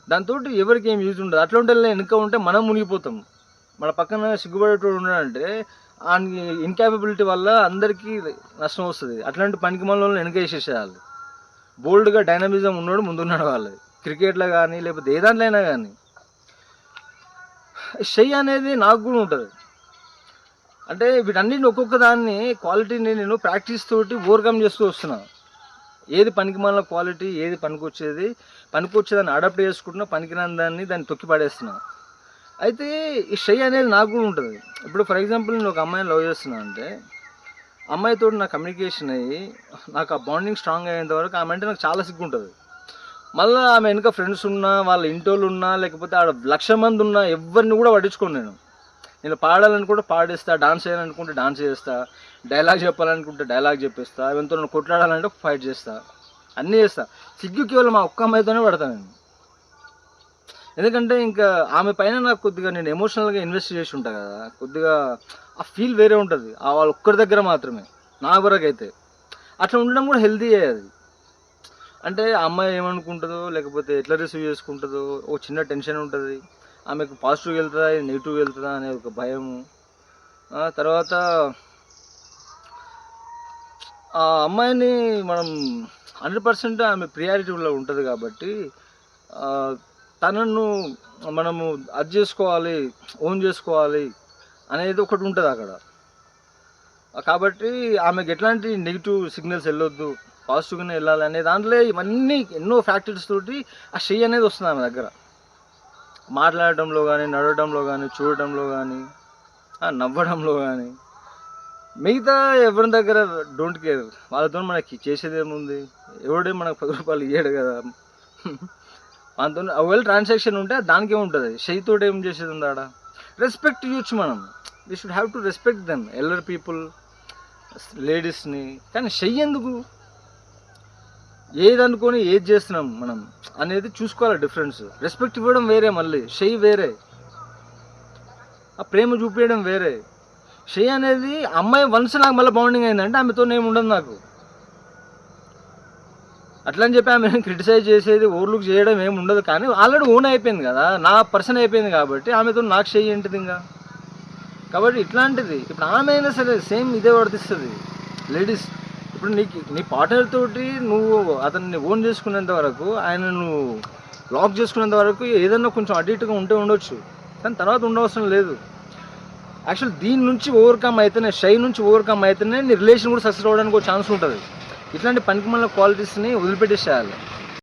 దాంతో ఎవరికి ఏం యూజ్ ఉండదు. అట్లాంటి వెనక ఉంటే మనం మునిగిపోతాం. మన పక్కన సిగ్గుపడేటోడు ఉన్నాడంటే ఆయనకి ఇన్కాపబిలిటీ వల్ల అందరికీ నష్టం వస్తుంది. అట్లాంటి పనికి మనలో వెనక వేసేసేయాలి. బోల్డ్గా డైనమిజం ఉన్నాడు ముందున్నాడు వాళ్ళు, క్రికెట్లో కానీ లేకపోతే ఏ దాంట్లో అయినా కానీ. షై అనేది నాకు కూడా ఉంటుంది. అంటే వీటన్నిటిని ఒక్కొక్క దాన్ని క్వాలిటీని నేను ప్రాక్టీస్ తోటి ఓవర్కమ్ చేస్తూ వస్తున్నాను. ఏది పనికి మాలిన క్వాలిటీ, ఏది పనికొచ్చేదాన్ని అడాప్ట్ చేసుకుంటున్నా, పనికిరాని దాన్ని తొక్కి పడేస్తున్నా. అయితే ఈ షై అనేది నాకు కూడా ఉంటుంది. ఇప్పుడు ఫర్ ఎగ్జాంపుల్ నేను ఒక అమ్మాయిని లవ్ చేస్తున్నా అంటే అమ్మాయితో నా కమ్యూనికేషన్ అయ్యి నాకు ఆ బాండింగ్ స్ట్రాంగ్ అయ్యేంత వరకు ఆమె అంటే నాకు చాలా సిగ్గు ఉంటుంది. మళ్ళీ ఆమె వెనుక ఫ్రెండ్స్ ఉన్నా, వాళ్ళ ఇంటోళ్ళు ఉన్నా, లేకపోతే ఆడ 1,00,000 మంది ఉన్నా ఎవరిని కూడా పట్టించుకోను నేను పాడాలనుకుంటే పాడేస్తా, డాన్స్ చేయాలనుకుంటే డాన్స్ చేస్తా, డైలాగ్ చెప్పాలనుకుంటే డైలాగ్ చెప్పేస్తా, ఎవరితో కొట్లాడాలంటే ఫైట్ చేస్తా, అన్నీ చేస్తా. సిగ్గు కేవలం ఆ ఒక్క అమ్మాయితోనే పడతాను నేను. ఎందుకంటే ఇంకా ఆమె పైన నాకు కొద్దిగా నేను ఎమోషనల్గా ఇన్వెస్ట్ చేసి ఉంటాను కదా, కొద్దిగా ఆ ఫీల్ వేరే ఉంటుంది వాళ్ళ ఒక్కరి దగ్గర మాత్రమే. నా వరకు అయితే అట్లా ఉండడం కూడా హెల్తీ అది. అంటే ఆ అమ్మాయి ఏమనుకుంటుందో, లేకపోతే ఎట్లా రిసీవ్ చేసుకుంటుందో, ఒక చిన్న టెన్షన్ ఉంటుంది. ఆమెకు పాజిటివ్గా వెళ్తుందా, నెగిటివ్గా వెళ్తుందా అనే ఒక భయము. తర్వాత ఆ అమ్మాయిని మనం 100% ఆమె ప్రియారిటీలో ఉంటుంది కాబట్టి తనను మనము అది చేసుకోవాలి, ఓన్ చేసుకోవాలి అనేది ఒకటి ఉంటుంది అక్కడ. కాబట్టి ఆమెకు ఎట్లాంటి నెగిటివ్ సిగ్నల్స్ వెళ్ళొద్దు, పాజిటివ్గానే వెళ్ళాలి అనే దాంట్లో ఇవన్నీ ఎన్నో ఫ్యాక్టర్స్ తోటి ఆ షై అనేది వస్తుంది ఆమె దగ్గర. మాట్లాడటంలో కానీ, నడవడంలో కానీ, చూడటంలో కానీ, నవ్వడంలో కానీ. మిగతా ఎవరి దగ్గర డోంట్ కేర్, వాళ్ళతో మనకి చేసేది ఏముంది, ఎవడే మనకు 10 రూపాయలు ఇయ్యాడు కదా. దాంతో ఒకవేళ ట్రాన్సాక్షన్ ఉంటే దానికే ఉంటుంది. షైతో ఏం చేసేది ఉంది ఆడ. రెస్పెక్ట్ ఇవ్వచ్చు మనం, we should have to respect them, elder people, లేడీస్ని. కానీ షై ఎందుకు, ఏది అనుకొని ఏది చేస్తున్నాం మనం అనేది చూసుకోవాలి డిఫరెన్స్. రెస్పెక్ట్ ఇవ్వడం వేరే, మళ్ళీ షై వేరే, ఆ ప్రేమ చూపించడం వేరే. షై అనేది అమ్మాయి వన్స్ నాకు మళ్ళీ బాండింగ్ అయిందంటే ఆమెతో ఏమి ఉండదు నాకు. అట్లా అని చెప్పి ఆమె క్రిటిసైజ్ చేసేది, ఓవర్లుక్ చేయడం ఏమి ఉండదు. కానీ ఆల్రెడీ ఓన్ అయిపోయింది కదా, నా పర్సన్ అయిపోయింది కాబట్టి ఆమెతో నాకు షై ఏంటిది ఇంకా. కాబట్టి ఇట్లాంటిది ఇప్పుడు ఆమె అయినా సరే సేమ్ ఇదే వర్తిస్తుంది. లేడీస్ ఇప్పుడు నీ పార్ట్నర్ తోటి నువ్వు అతన్ని ఓన్ చేసుకునేంత వరకు, ఆయన నువ్వు లాక్ చేసుకునేంత వరకు ఏదన్నా కొంచెం అటు ఇటుగా ఉండొచ్చు, కానీ తర్వాత ఉండవసరం లేదు. యాక్చువల్ దీని నుంచి ఓవర్కమ్ అయితేనే, షై నుంచి ఓవర్కమ్ అయితేనే నీ రిలేషన్ కూడా సక్సెస్ అవ్వడానికి ఒక ఛాన్స్ ఉంటుంది. ఇట్లాంటి పనికిమాలిన క్వాలిటీస్ని వదిలిపెట్టేసేయాలి.